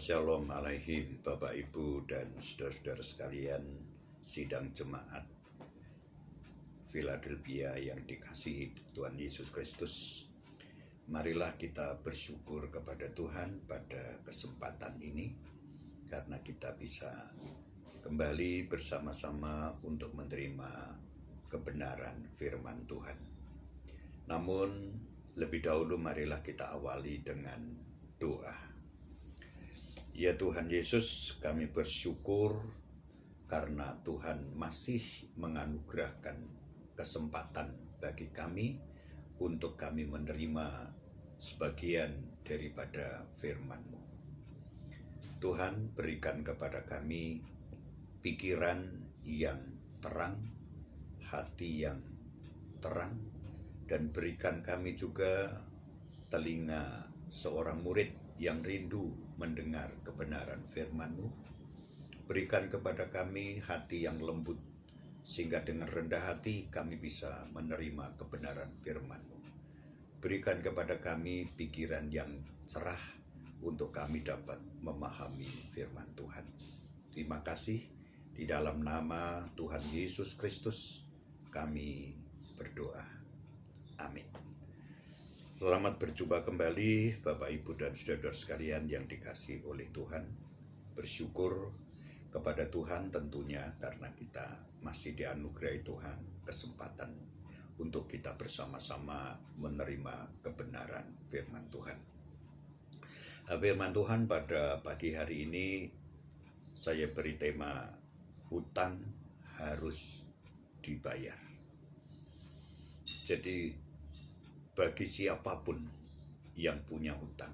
Shalom alaihim Bapak Ibu dan saudara-saudara sekalian sidang jemaat Philadelphia yang dikasihi Tuhan Yesus Kristus. Marilah kita bersyukur kepada Tuhan pada kesempatan ini karena kita bisa kembali bersama-sama untuk menerima kebenaran firman Tuhan. Namun lebih dahulu marilah kita awali dengan doa. Ya Tuhan Yesus, kami bersyukur karena Tuhan masih menganugerahkan kesempatan bagi kami untuk kami menerima sebagian daripada firman-Mu. Tuhan, berikan kepada kami pikiran yang terang, hati yang terang, dan berikan kami juga telinga seorang murid yang rindu mendengar kebenaran firman-Mu. Berikan kepada kami hati yang lembut, sehingga dengan rendah hati kami bisa menerima kebenaran firman-Mu. Berikan kepada kami pikiran yang cerah untuk kami dapat memahami firman Tuhan. Terima kasih, di dalam nama Tuhan Yesus Kristus kami berdoa. Amin. Selamat berjumpa kembali Bapak Ibu dan saudara sekalian yang dikasihi oleh Tuhan. Bersyukur kepada Tuhan tentunya karena kita masih dianugerahi Tuhan kesempatan untuk kita bersama-sama menerima kebenaran firman Tuhan. Firman Tuhan pada pagi hari ini saya beri tema hutang harus dibayar. Jadi bagi siapapun yang punya hutang,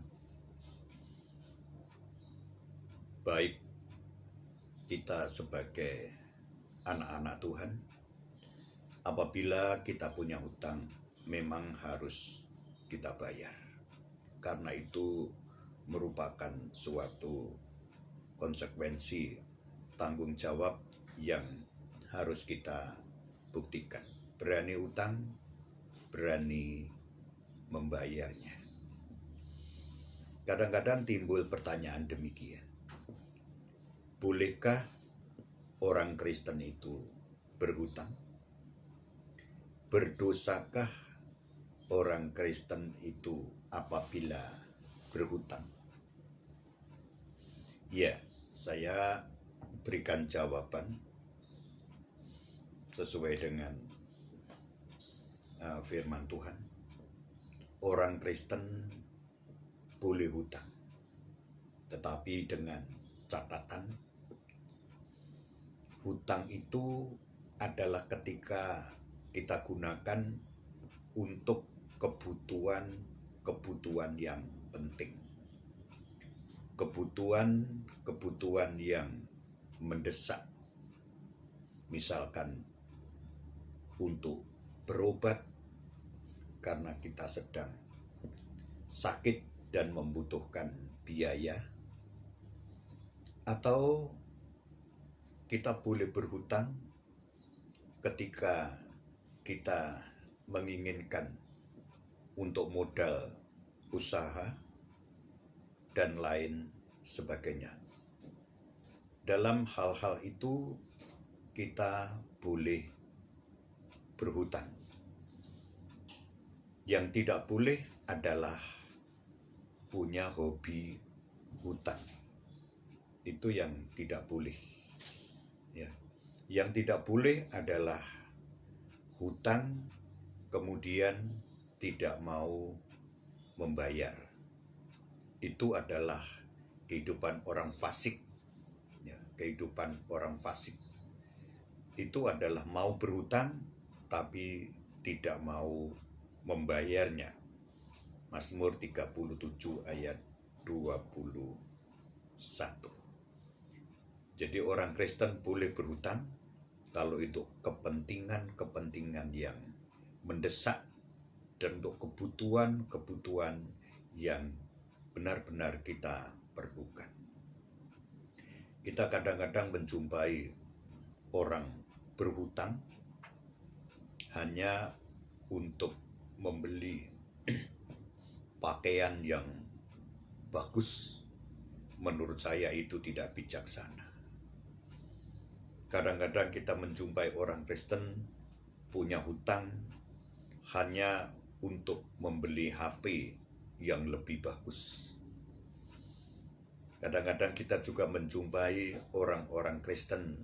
baik kita sebagai anak-anak Tuhan, apabila kita punya hutang memang harus kita bayar, karena itu merupakan suatu konsekuensi tanggung jawab yang harus kita buktikan. Berani hutang, berani membayarnya. Kadang-kadang timbul pertanyaan demikian. Bolehkah orang Kristen itu berhutang? Berdosakah orang Kristen itu apabila berhutang? Ya, saya berikan jawaban sesuai dengan firman Tuhan. Orang Kristen boleh hutang, tetapi dengan catatan hutang itu adalah ketika kita gunakan untuk kebutuhan yang penting, kebutuhan yang mendesak, misalkan untuk berobat karena kita sedang sakit dan membutuhkan biaya, atau kita boleh berhutang ketika kita menginginkan untuk modal usaha dan lain sebagainya. Dalam hal-hal itu kita boleh berhutang. Yang tidak boleh adalah punya hobi hutang. Itu yang tidak boleh. Ya. Yang tidak boleh adalah hutang kemudian tidak mau membayar. Itu adalah kehidupan orang fasik. Ya, kehidupan orang fasik. Itu adalah mau berhutang tapi tidak mau membayarnya. Mazmur 37 ayat 21. Jadi orang Kristen boleh berhutang kalau itu kepentingan yang mendesak dan untuk kebutuhan yang benar-benar kita perlukan. Kita kadang-kadang menjumpai orang berhutang hanya untuk membeli pakaian yang bagus, menurut saya itu tidak bijaksana. Kadang-kadang kita menjumpai orang Kristen punya hutang hanya untuk membeli HP yang lebih bagus. Kadang-kadang kita juga menjumpai orang-orang Kristen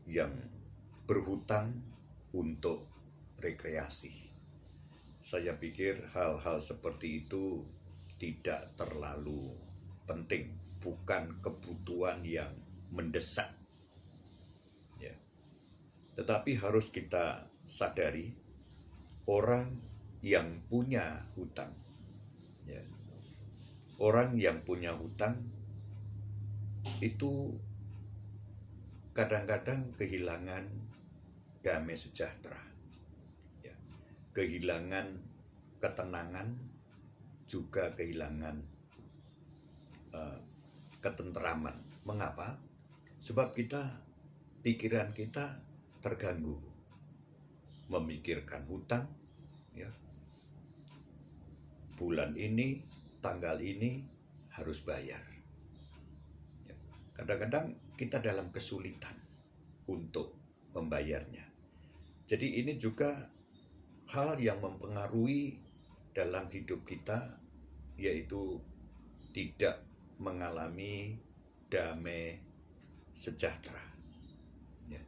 yang berhutang untuk rekreasi. Saya pikir hal-hal seperti itu tidak terlalu penting, bukan kebutuhan yang mendesak. Ya. Tetapi harus kita sadari orang yang punya hutang, ya. Orang yang punya hutang itu kadang-kadang kehilangan damai sejahtera, ya. Kehilangan ketenangan, juga kehilangan ketenteraman. Mengapa? Sebab pikiran kita terganggu, memikirkan hutang, ya. Bulan ini, tanggal ini harus bayar. Ya. Kadang-kadang kita dalam kesulitan untuk membayarnya. Jadi ini juga hal yang mempengaruhi dalam hidup kita, yaitu tidak mengalami damai sejahtera. Ya.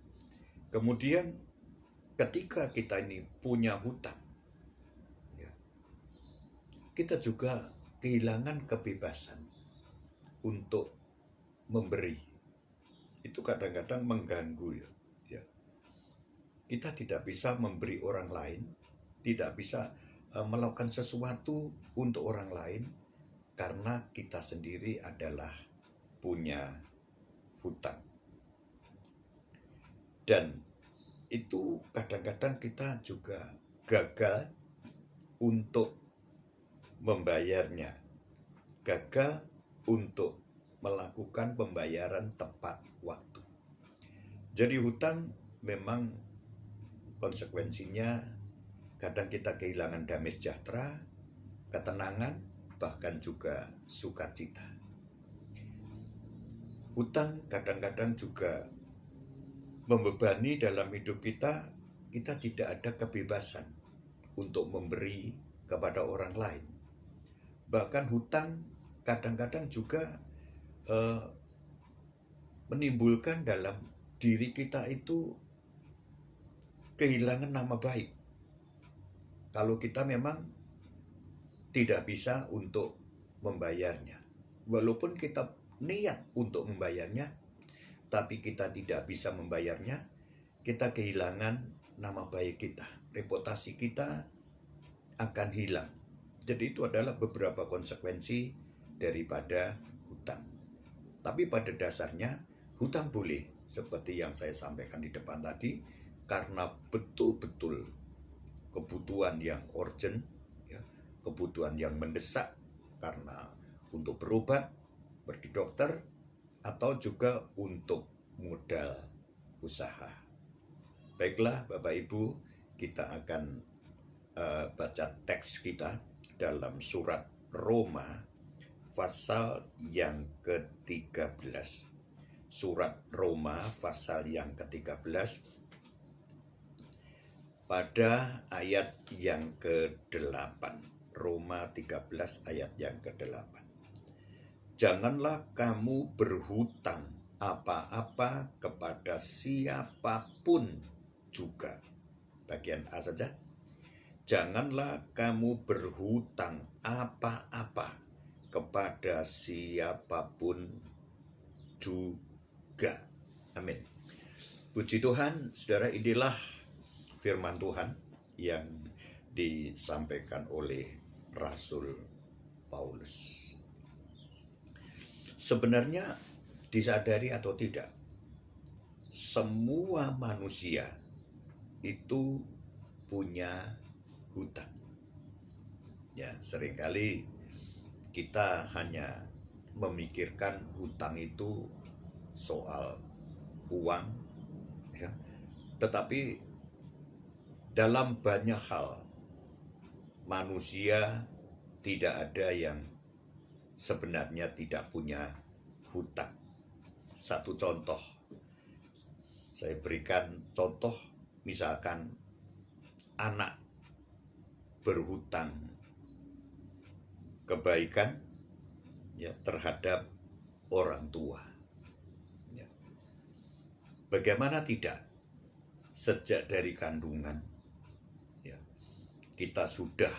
Kemudian ketika kita ini punya hutang, ya, kita juga kehilangan kebebasan untuk memberi. Itu kadang-kadang mengganggu, ya. Kita tidak bisa memberi orang lain, tidak bisa melakukan sesuatu untuk orang lain karena kita sendiri adalah punya hutang. Dan itu kadang-kadang kita juga gagal untuk membayarnya, gagal untuk melakukan pembayaran tepat waktu. Jadi hutang memang konsekuensinya kadang kita kehilangan damai sejahtera, ketenangan, bahkan juga sukacita. Hutang kadang-kadang juga membebani dalam hidup kita tidak ada kebebasan untuk memberi kepada orang lain. Bahkan hutang kadang-kadang juga menimbulkan dalam diri kita itu kehilangan nama baik. Kalau kita memang tidak bisa untuk membayarnya. Walaupun kita niat untuk membayarnya, tapi kita tidak bisa membayarnya, kita kehilangan nama baik kita. Reputasi kita akan hilang. Jadi itu adalah beberapa konsekuensi daripada hutang. Tapi pada dasarnya hutang boleh, seperti yang saya sampaikan di depan tadi, karena betul-betul kebutuhan yang urgent, ya, kebutuhan yang mendesak, karena untuk berobat, pergi dokter, atau juga untuk modal usaha. Baiklah Bapak Ibu, kita akan baca teks kita dalam surat Roma pasal yang ke-13. Surat Roma pasal yang ke-13 pada ayat yang ke-8. Roma 13 ayat yang ke-8. Janganlah kamu berhutang apa-apa kepada siapapun juga. Bagian A saja. Janganlah kamu berhutang apa-apa kepada siapapun juga. Amin. Puji Tuhan, saudara, inilah firman Tuhan yang disampaikan oleh Rasul Paulus. Sebenarnya disadari atau tidak, semua manusia itu punya hutang. Ya, seringkali kita hanya memikirkan hutang itu soal uang, ya. Tetapi dalam banyak hal manusia tidak ada yang sebenarnya tidak punya hutang. Satu contoh, saya berikan contoh, misalkan anak berhutang kebaikan ya terhadap orang tua. Ya. Bagaimana tidak? Sejak dari kandungan ya, kita sudah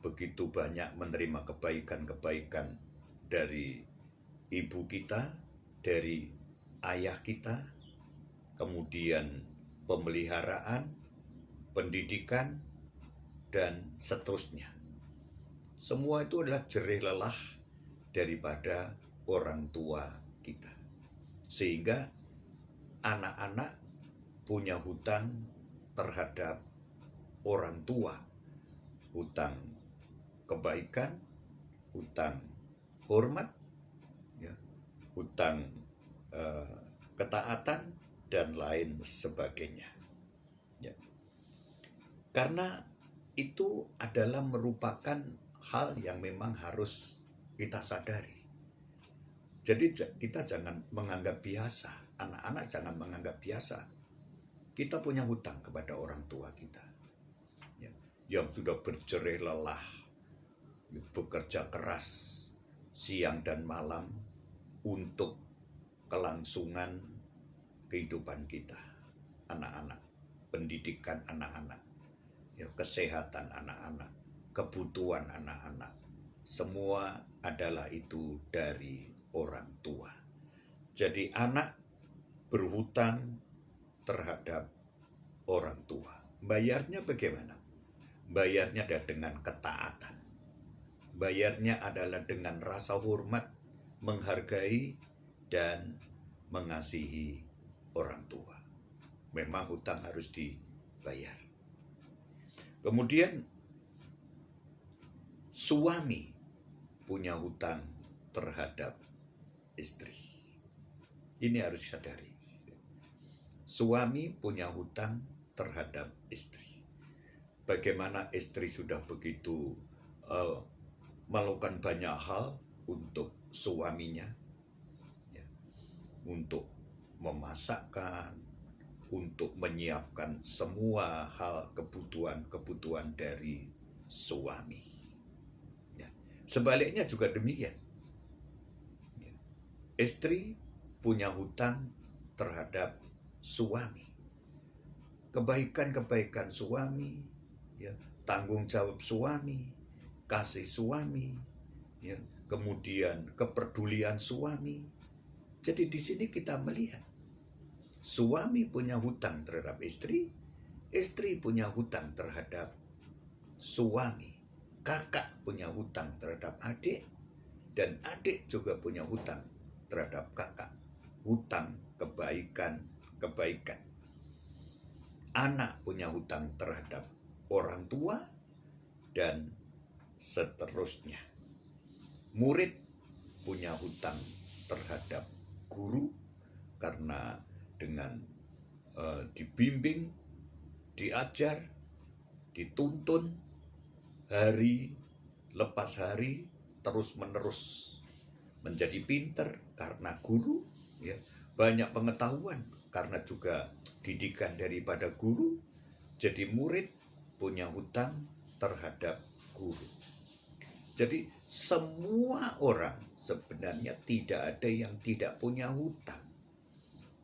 begitu banyak menerima kebaikan-kebaikan dari ibu kita, dari ayah kita, kemudian pemeliharaan, pendidikan, dan seterusnya. Semua itu adalah jerih lelah daripada orang tua kita. Sehingga anak-anak punya hutang terhadap orang tua. Hutang kebaikan, hutang hormat, ya, hutang ketaatan, dan lain sebagainya. Ya. Karena itu adalah merupakan hal yang memang harus kita sadari. Jadi kita jangan menganggap biasa, anak-anak jangan menganggap biasa. Kita punya hutang kepada orang tua kita, ya, yang sudah berjerih lelah, bekerja keras siang dan malam untuk kelangsungan kehidupan kita, anak-anak, pendidikan anak-anak, ya, kesehatan anak-anak, kebutuhan anak-anak, semua adalah itu dari orang tua. Jadi anak berhutang terhadap orang tua. Bayarnya bagaimana? Bayarnya adalah dengan ketaatan. Bayarnya adalah dengan rasa hormat, menghargai, dan mengasihi orang tua. Memang hutang harus dibayar. Kemudian suami punya hutang terhadap istri. Ini harus disadari. Suami punya hutang terhadap istri. Bagaimana istri sudah begitu melakukan banyak hal untuk suaminya, ya, untuk memasakkan, untuk menyiapkan semua hal kebutuhan dari suami. Ya. Sebaliknya juga demikian. Ya. Istri punya hutang terhadap suami. Kebaikan-kebaikan suami, ya, tanggung jawab suami, kasih suami, ya, kemudian kepedulian suami. Jadi di sini kita melihat suami punya hutang terhadap istri, istri punya hutang terhadap suami, kakak punya hutang terhadap adik, dan adik juga punya hutang terhadap kakak. Hutang kebaikan. Anak punya hutang terhadap orang tua, dan seterusnya. Murid punya hutang terhadap guru, karena dengan dibimbing, diajar, dituntun hari lepas hari, terus menerus menjadi pinter karena guru, ya, banyak pengetahuan karena juga didikan daripada guru. Jadi murid punya hutang terhadap guru. Jadi semua orang sebenarnya tidak ada yang tidak punya hutang.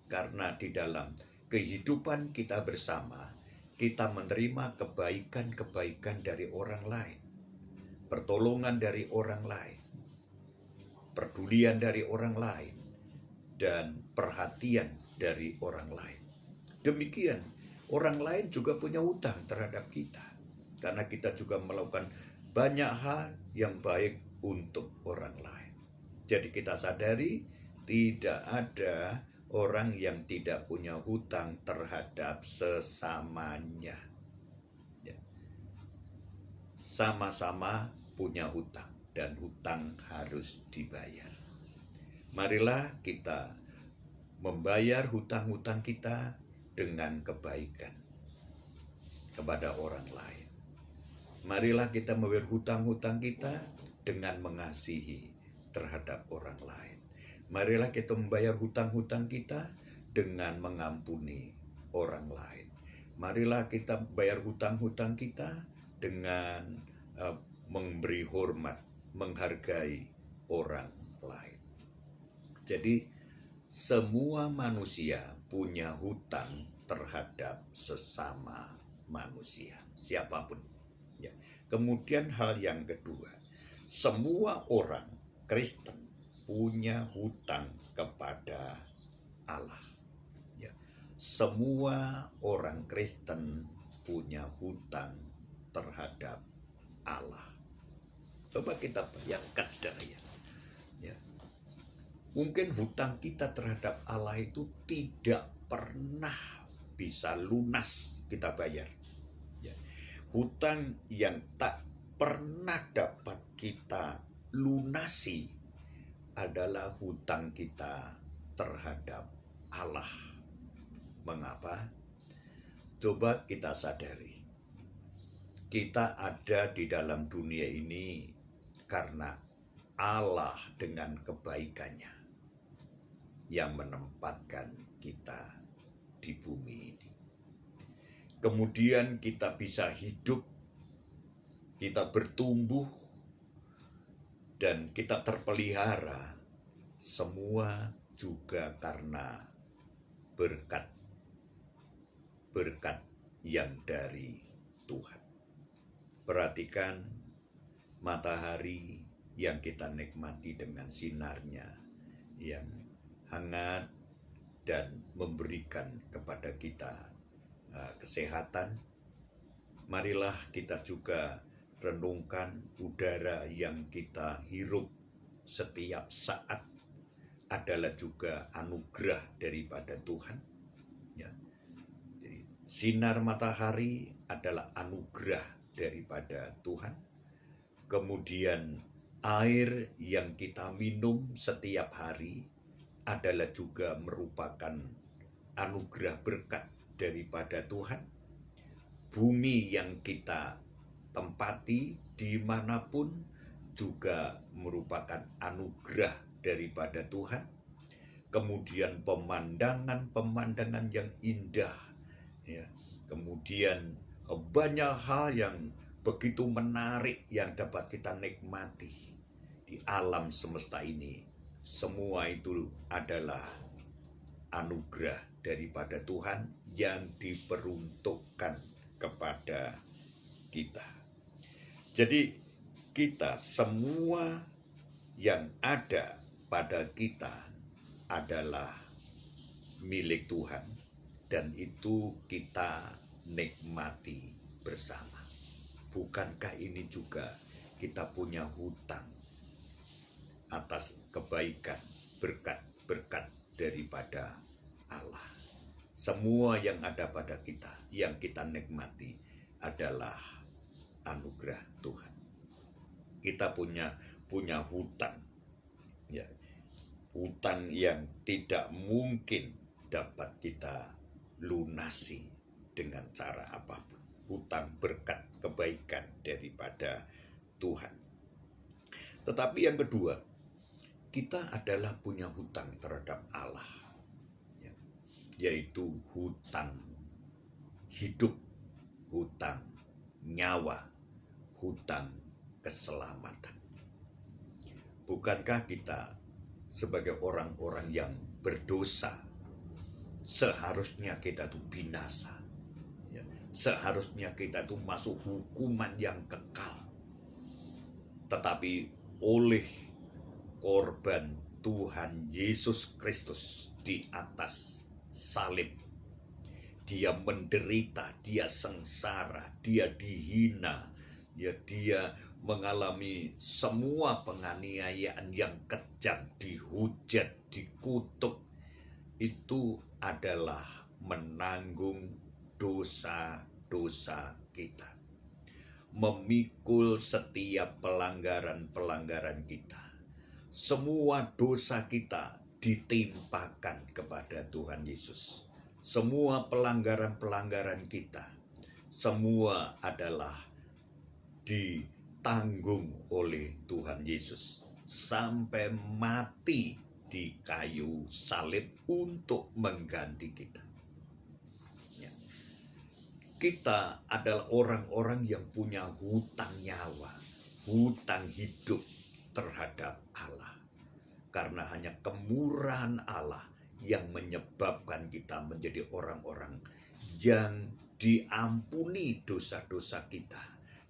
Karena di dalam kehidupan kita bersama, kita menerima kebaikan-kebaikan dari orang lain, pertolongan dari orang lain, pedulian dari orang lain, dan perhatian dari orang lain. Demikian, orang lain juga punya hutang terhadap kita, karena kita juga melakukan banyak hal yang baik untuk orang lain. Jadi kita sadari tidak ada orang yang tidak punya hutang terhadap sesamanya. Ya. Sama-sama punya hutang, dan hutang harus dibayar. Marilah kita membayar hutang-hutang kita dengan kebaikan kepada orang lain. Marilah kita membayar hutang-hutang kita dengan mengasihi terhadap orang lain. Marilah kita membayar hutang-hutang kita dengan mengampuni orang lain. Marilah kita bayar hutang-hutang kita dengan memberi hormat, menghargai orang lain. Jadi semua manusia punya hutang terhadap sesama manusia, siapapun. Ya. Kemudian hal yang kedua, semua orang Kristen punya hutang kepada Allah. Ya. Semua orang Kristen punya hutang terhadap Allah. Coba kita bayangkan, saudara ya. Mungkin hutang kita terhadap Allah itu tidak pernah bisa lunas kita bayar. Ya. Hutang yang tak pernah dapat kita lunasi adalah hutang kita terhadap Allah. Mengapa? Coba kita sadari. Kita ada di dalam dunia ini karena Allah dengan kebaikannya yang menempatkan kita di bumi ini. Kemudian kita bisa hidup, kita bertumbuh, dan kita terpelihara, semua juga karena berkat yang dari Tuhan. Perhatikan matahari yang kita nikmati dengan sinarnya yang hangat dan memberikan kepada kita kesehatan. Marilah kita juga renungkan udara yang kita hirup setiap saat adalah juga anugerah daripada Tuhan. Ya. Jadi, sinar matahari adalah anugerah daripada Tuhan. Kemudian air yang kita minum setiap hari adalah juga merupakan anugerah berkat daripada Tuhan. Bumi yang kita tempati dimanapun juga merupakan anugerah daripada Tuhan. Kemudian pemandangan yang indah, ya. Kemudian banyak hal yang begitu menarik yang dapat kita nikmati di alam semesta ini. Semua itu adalah anugerah daripada Tuhan yang diperuntukkan kepada kita. Jadi kita semua yang ada pada kita adalah milik Tuhan dan itu kita nikmati bersama. Bukankah ini juga kita punya hutang atas kebaikan, berkat daripada Allah. Semua yang ada pada kita, yang kita nikmati adalah anugerah Tuhan. Kita punya hutang, ya, hutang yang tidak mungkin dapat kita lunasi dengan cara apapun. Hutang berkat kebaikan daripada Tuhan. Tetapi yang kedua, kita adalah punya hutang terhadap Allah, ya, yaitu hutang hidup, hutang nyawa, hutang keselamatan. Bukankah kita sebagai orang-orang yang berdosa seharusnya kita itu binasa, ya, seharusnya kita itu masuk hukuman yang kekal, tetapi oleh korban Tuhan Yesus Kristus di atas salib, dia menderita, dia sengsara, dia dihina, ya, dia mengalami semua penganiayaan yang kejam, dihujat, dikutuk. Itu adalah menanggung dosa-dosa kita, memikul setiap pelanggaran-pelanggaran kita. Semua dosa kita ditimpakan kepada Tuhan Yesus. Semua pelanggaran-pelanggaran kita, semua adalah ditanggung oleh Tuhan Yesus. Sampai mati di kayu salib untuk mengganti kita. Ya. Kita adalah orang-orang yang punya hutang nyawa, hutang hidup terhadap Allah. Karena hanya kemurahan Allah yang menyebabkan kita menjadi orang-orang yang diampuni dosa-dosa kita.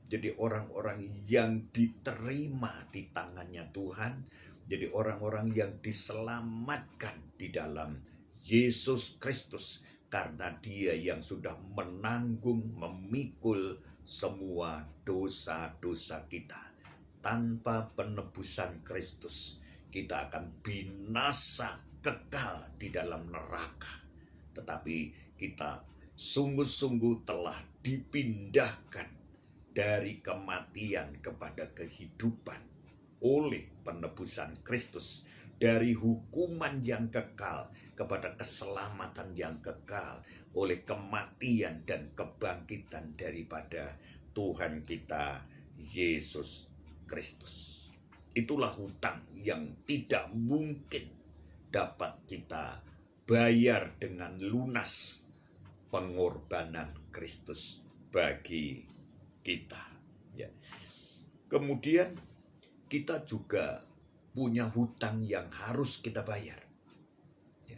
Jadi orang-orang yang diterima di tangannya Tuhan. Jadi orang-orang yang diselamatkan di dalam Yesus Kristus. Karena Dia yang sudah menanggung, memikul semua dosa-dosa kita. Tanpa penebusan Kristus, kita akan binasa kekal di dalam neraka. Tetapi kita sungguh-sungguh telah dipindahkan dari kematian kepada kehidupan oleh penebusan Kristus. Dari hukuman yang kekal kepada keselamatan yang kekal oleh kematian dan kebangkitan daripada Tuhan kita Yesus Kristus. Itulah hutang yang tidak mungkin dapat kita bayar dengan lunas pengorbanan Kristus bagi kita. Ya. Kemudian kita juga punya hutang yang harus kita bayar. Ya.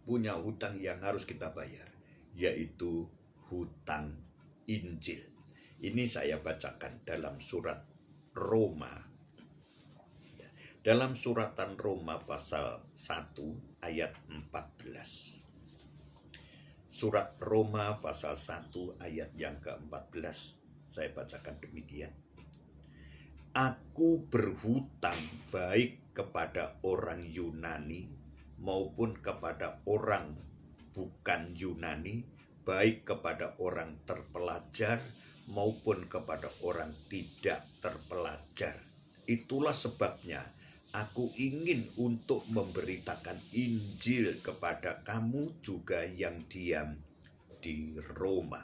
Punya hutang yang harus kita bayar, yaitu hutang Injil. Ini saya bacakan dalam surat Roma. Dalam suratan Roma pasal 1 ayat 14. Surat Roma pasal 1 ayat yang ke-14. Saya bacakan demikian. Aku berhutang baik kepada orang Yunani maupun kepada orang bukan Yunani, baik kepada orang terpelajar maupun kepada orang tidak terpelajar. Itulah sebabnya aku ingin untuk memberitakan Injil kepada kamu juga yang diam di Roma.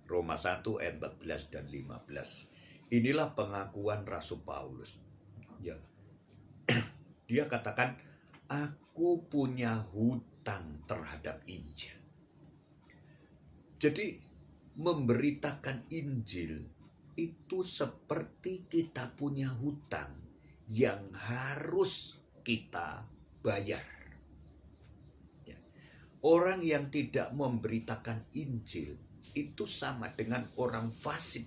Roma 1 ayat 14 dan 15. Inilah pengakuan Rasul Paulus. Ya. Dia katakan, aku punya hutang terhadap Injil. Jadi memberitakan Injil itu seperti kita punya hutang yang harus kita bayar. Ya. Orang yang tidak memberitakan Injil itu sama dengan orang fasik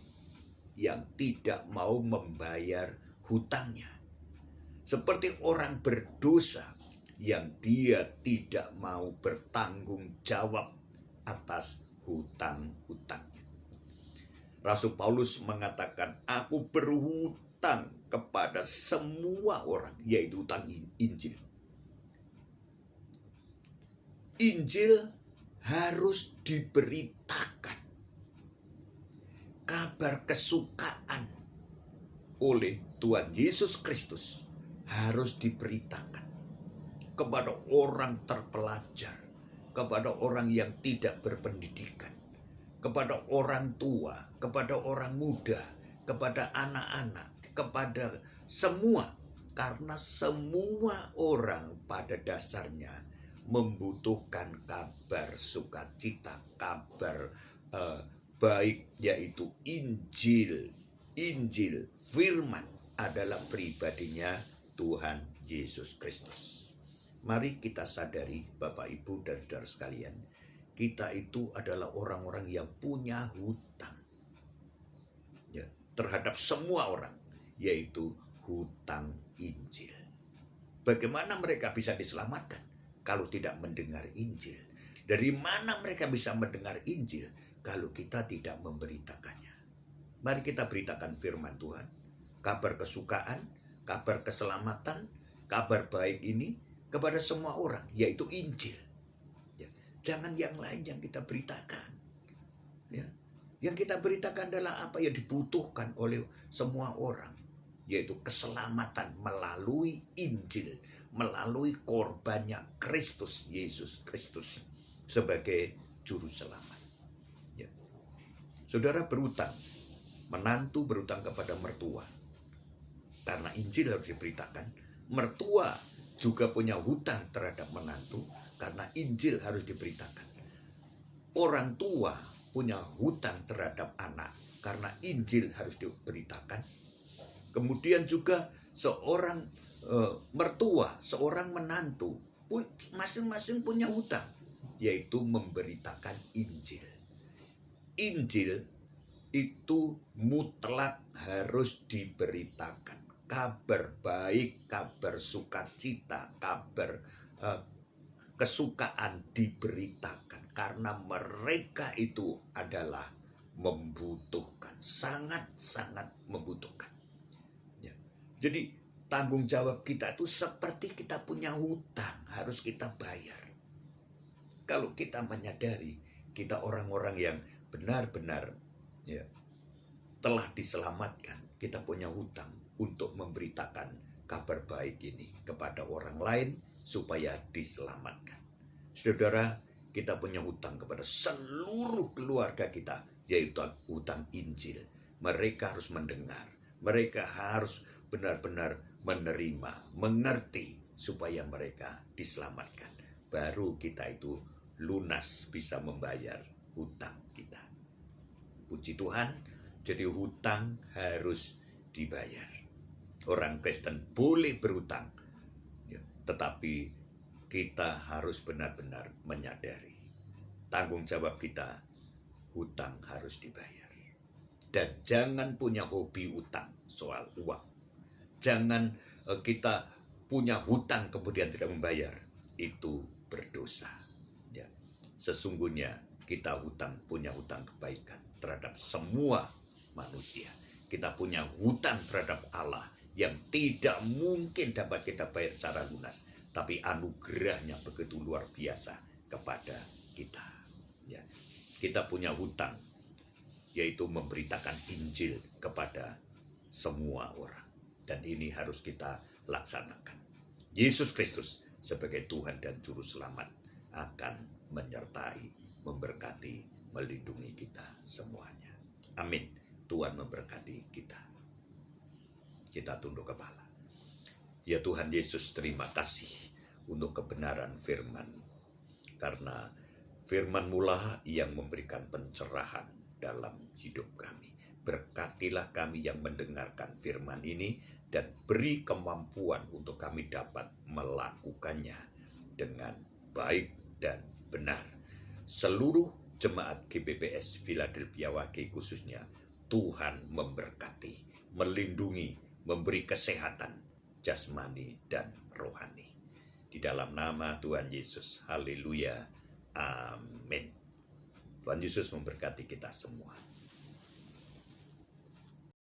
yang tidak mau membayar hutangnya. Seperti orang berdosa yang dia tidak mau bertanggung jawab atas hutang-hutangnya. Rasul Paulus mengatakan, aku berhutang kepada semua orang, yaitu hutang Injil. Injil harus diberitakan. Kabar kesukaan oleh Tuhan Yesus Kristus harus diberitakan kepada orang terpelajar, kepada orang yang tidak berpendidikan, kepada orang tua, kepada orang muda, kepada anak-anak, kepada semua. Karena semua orang pada dasarnya membutuhkan kabar sukacita, kabar baik, yaitu Injil. Injil, firman adalah pribadinya Tuhan Yesus Kristus. Mari kita sadari Bapak Ibu dan saudara sekalian, kita itu adalah orang-orang yang punya hutang ya, terhadap semua orang, yaitu hutang Injil. Bagaimana mereka bisa diselamatkan kalau tidak mendengar Injil? Dari mana mereka bisa mendengar Injil kalau kita tidak memberitakannya? Mari kita beritakan firman Tuhan, kabar kesukaan, kabar keselamatan, kabar baik ini kepada semua orang, yaitu Injil. Ya, jangan yang lain yang kita beritakan. Ya, yang kita beritakan adalah apa yang dibutuhkan oleh semua orang, yaitu keselamatan melalui Injil, melalui korbannya Kristus Yesus Kristus sebagai juru selamat. Ya. Saudara berutang, menantu berutang kepada mertua, karena Injil harus diberitakan. Mertua juga punya hutang terhadap menantu karena Injil harus diberitakan. Orang tua punya hutang terhadap anak karena Injil harus diberitakan. Kemudian juga seorang mertua, seorang menantu pun masing-masing punya hutang, yaitu memberitakan Injil. Injil itu mutlak harus diberitakan. Kabar baik, kabar sukacita, kabar kesukaan diberitakan. Karena mereka itu adalah membutuhkan, sangat-sangat membutuhkan. Ya. Jadi tanggung jawab kita itu seperti kita punya hutang, harus kita bayar. Kalau kita menyadari kita orang-orang yang benar-benar ya, telah diselamatkan, kita punya hutang untuk memberitakan kabar baik ini kepada orang lain supaya diselamatkan. Saudara, kita punya hutang kepada seluruh keluarga kita, yaitu hutang Injil. Mereka harus mendengar, mereka harus benar-benar menerima, mengerti supaya mereka diselamatkan. Baru kita itu lunas bisa membayar hutang kita. Puji Tuhan, jadi hutang harus dibayar. Orang Kristen boleh berhutang, ya, tetapi kita harus benar-benar menyadari tanggung jawab kita, hutang harus dibayar. Dan jangan punya hobi hutang soal uang. Jangan kita punya hutang kemudian tidak membayar, itu berdosa. Ya, sesungguhnya kita punya hutang kebaikan terhadap semua manusia. Kita punya hutang terhadap Allah yang tidak mungkin dapat kita bayar secara lunas, tapi anugerahnya begitu luar biasa kepada kita. Ya, kita punya hutang, yaitu memberitakan Injil kepada semua orang, dan ini harus kita laksanakan. Yesus Kristus sebagai Tuhan dan Juru Selamat akan menyertai, memberkati, melindungi kita semuanya. Amin. Tuhan memberkati kita. Kita tunduk kepala. Ya Tuhan Yesus, terima kasih untuk kebenaran firman. Karena firman-Mu lah yang memberikan pencerahan dalam hidup kami. Berkatilah kami yang mendengarkan firman ini dan beri kemampuan untuk kami dapat melakukannya dengan baik dan benar. Seluruh jemaat GBPS Philadelphia Wage khususnya, Tuhan memberkati, melindungi, memberi kesehatan jasmani dan rohani. Di dalam nama Tuhan Yesus, haleluya, amin. Tuhan Yesus memberkati kita semua.